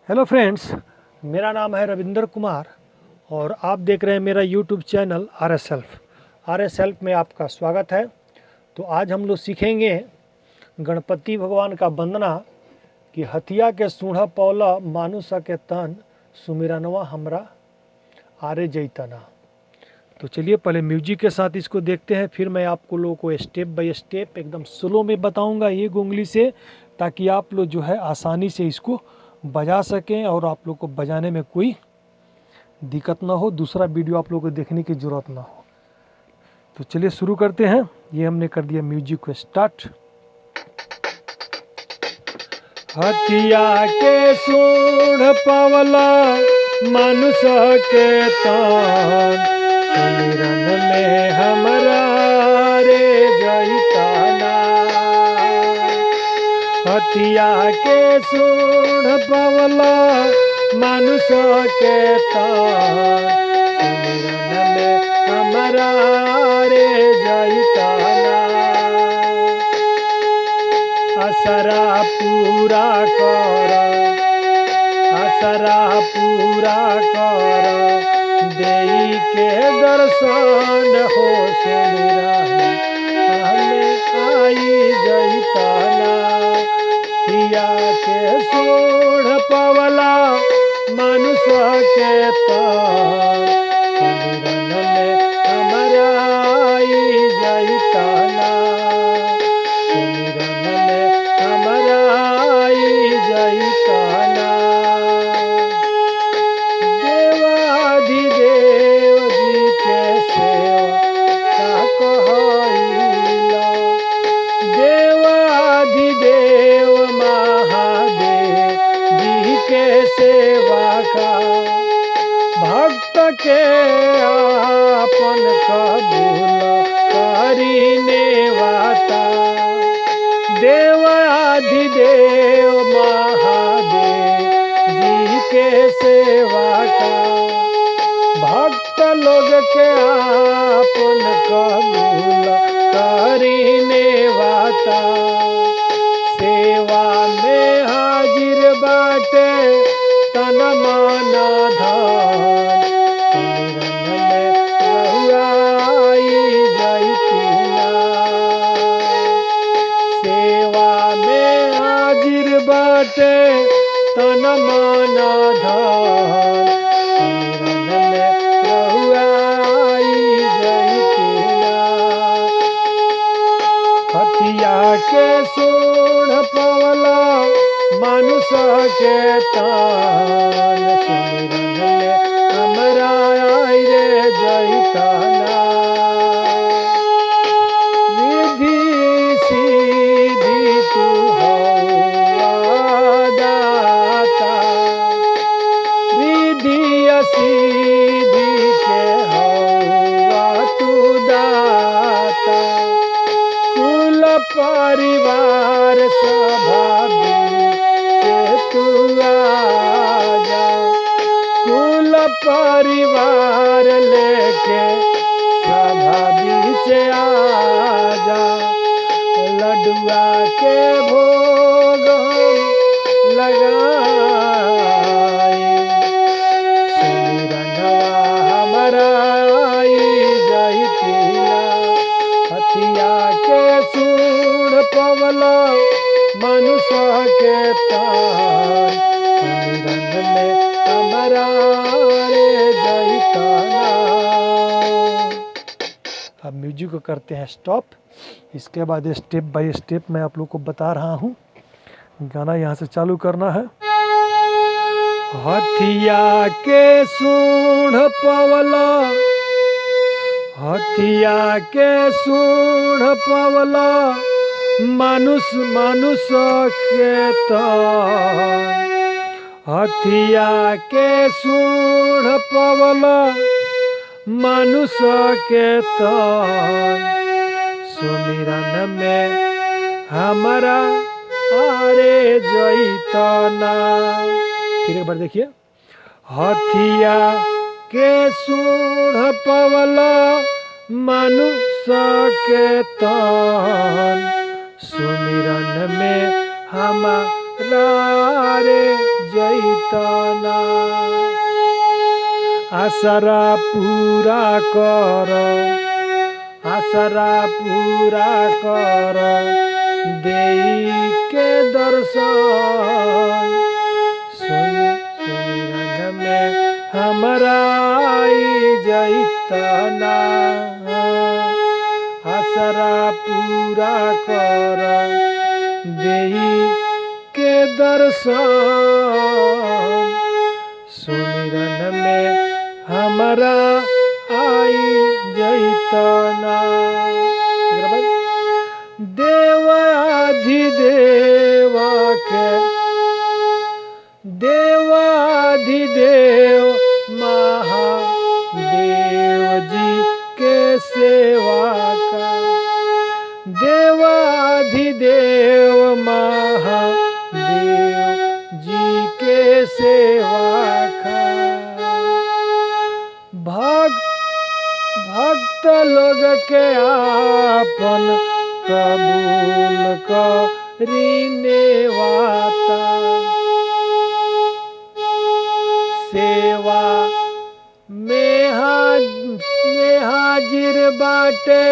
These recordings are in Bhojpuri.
हेलो फ्रेंड्स, मेरा नाम है रविंदर कुमार और आप देख रहे हैं मेरा YouTube channel R S help में आपका स्वागत है। तो आज हम लोग सीखेंगे गणपति भगवान का वंदना कि हथिया के सूढ़ पौला मानुष के तन सुमिरनवा हमरा आरे जैतना। तो चलिए पहले म्यूजिक के साथ इसको देखते हैं, फिर मैं आपको लोगों को स्टेप बाय स्टेप एकदम स्लो में बताऊंगा एक उंगली से, ताकि आप लोग जो है आसानी से इसको बजा सकें और आप लोग को बजाने में कोई दिक्कत ना हो, दूसरा वीडियो आप लोग को देखने की ज़रूरत ना हो। तो चलिए शुरू करते हैं। ये हमने कर दिया म्यूजिक को स्टार्ट। हथिया के सूढ़ पवला मानुष के तन सुमिरन में हमरा रे जैतना। हथिया के सूढ़ पवला मानुष के तन सुमिरन में हमरा रे जैतना। असरा पूरा कर, असरा पूरा कर, देई के दर्शन हो सुमिरन हमें आई जैतना। हिया के सूढ़ पवला मानुष के तन सुमिरन में हमरा आई जैतना। सुमिरन में हमरा आई जैतना। देवाधिदेव जी के सेवा का कहैला। देवाधिदेव महादेव जी के सेवा का भक्त के आपन कबूल करीने वाता। देवाधिदेव महादेव जी के सेवा का भक्त लोग के आपन कबूल करीने वाता। सेवा में हाजिर बाटे तन मन धन सुमिरन में रहुआ आई जैतना। सेवा में हाजिर बाटे तन मन धन सुमिरन में रहुआ आई जैतना। हथिया के सूढ़ पवला मानुष के तन सुमिरन में हमरा आई रे जैतना। रिद्धि सीधी तू हौआ दाता, रिद्धि सीधी के हौआ तू दाता। कुल परिवार सभा बीचे तू आजा, कुल परिवार लेके सभा बीचे आजा। लडुआ के भोग हम लगाई सुमिरनवा हमरा आई जैतना। हथिया के सूढ़ पवला मानुष के तन सुमिरन में हमरा रे जैतना। अब म्यूजिक को करते हैं स्टॉप। इसके बाद स्टेप बाय स्टेप मैं आप लोग को बता रहा हूँ। गाना यहाँ से चालू करना है। हथिया के सूढ़ पवला, हथिया के सूढ़ पवला मानुष के तन। हथिया के सूढ़ पवला मानुष के तन सुमिरन में हमरा आरे जैतना। फिर एक बार देखिए। हथिया के सूढ़ पवला मानुष के तन सुमिरन में हमारा रे जैतना आसरा पूरा कर, आसरा पूरा कर देई के दर्शन सुमिरन में हमरा आई जैतना आसरा पूरा कर देई के दर्शन सुमिरन में हमरा आई जैतना। देव अधिदेव के देव अधिदेव महादेव जी के सेवा का देव अधिदेव महादेव जी के सेवा का भक्त लोग के आपन कबूल करीने वाता सेवा में हाजिर बाटे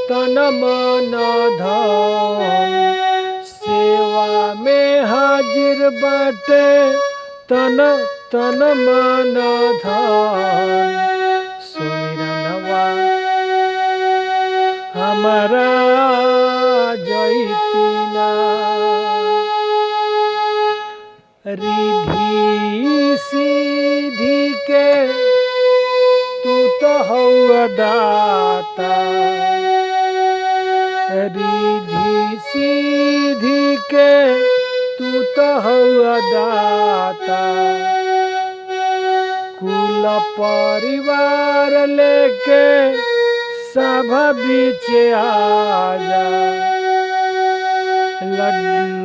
तन मन धन सेवा में हाजिर बाटे तन मन धन सुमिरनवा हमरा जैतना रिधि सीधी के तू तो हौआ दाता रिधि सीधी के तू तो हौआ दाता कुल परिवार लेके सब बीच आजा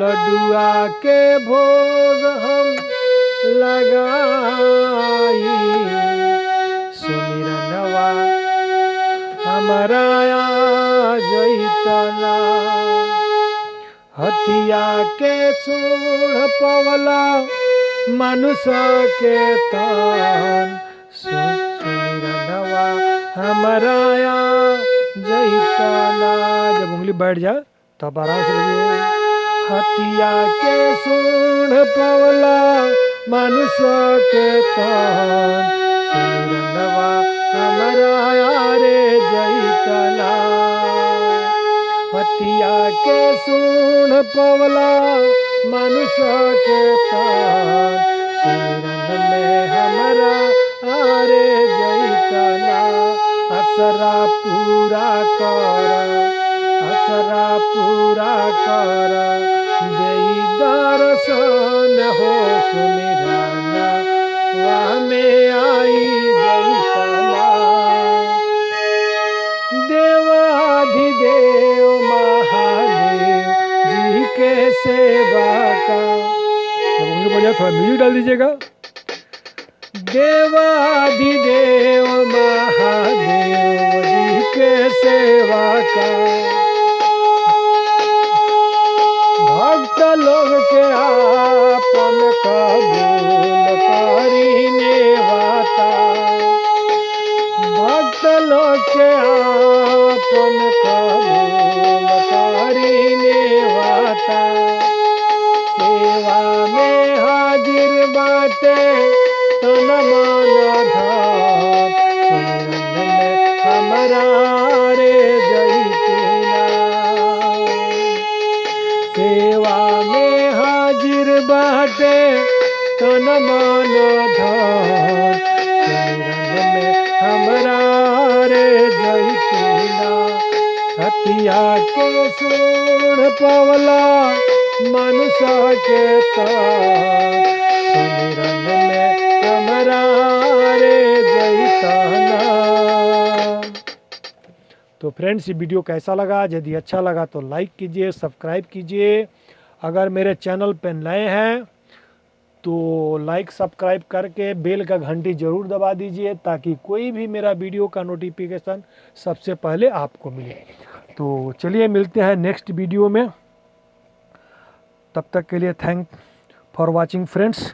लड्डुआ के भोग हम लगाई सुमिरनवा हमरा जैतना हथिया के सूढ़ पवला मनुष्य के तन सुमिरनवा हमरा जैतना। जब उंगली बैठ जाए तब आराम से बजिए। हथिया के सूढ़ पवला मनुष्य के तन सुमिरनवा हमरा रे जैतना। हथिया के सूढ़ पवला मनुष्य के तन सुमिरन में हमरा रे जैतना। असरा पूरा कर, असरा पूरा कर देई दर्शन हो सुमिरन वाह में आई जैतना। देव अधिदेव महादेव जी के सेवा का थोड़ा म्यूजिक डाल दीजिएगा। देव अधिदेव महादेव जी के सेवा का भक्त लोग के आपन कबूल करीने वाता भक्त लोग के आपन कबूल करीने वाता सेवा में हाजिर बाटे तन मन धन सुमिरन में हमरा रे जैतना। सेवा में हाजिर बाटे तन मन धन सुमिरन में हमरा रे जैतना। हथिया के सूढ़ पवला मनुष्य के तन सुमिरन में हमरा रे जैतना। तो फ्रेंड्स ये वीडियो कैसा लगा? यदि अच्छा लगा तो लाइक कीजिए, सब्सक्राइब कीजिए। अगर मेरे चैनल पर नए हैं तो लाइक सब्सक्राइब करके बेल का घंटी ज़रूर दबा दीजिए ताकि कोई भी मेरा वीडियो का नोटिफिकेशन सबसे पहले आपको मिले। तो चलिए मिलते हैं नेक्स्ट वीडियो में। तब तक के लिए थैंक फॉर वॉचिंग फ्रेंड्स।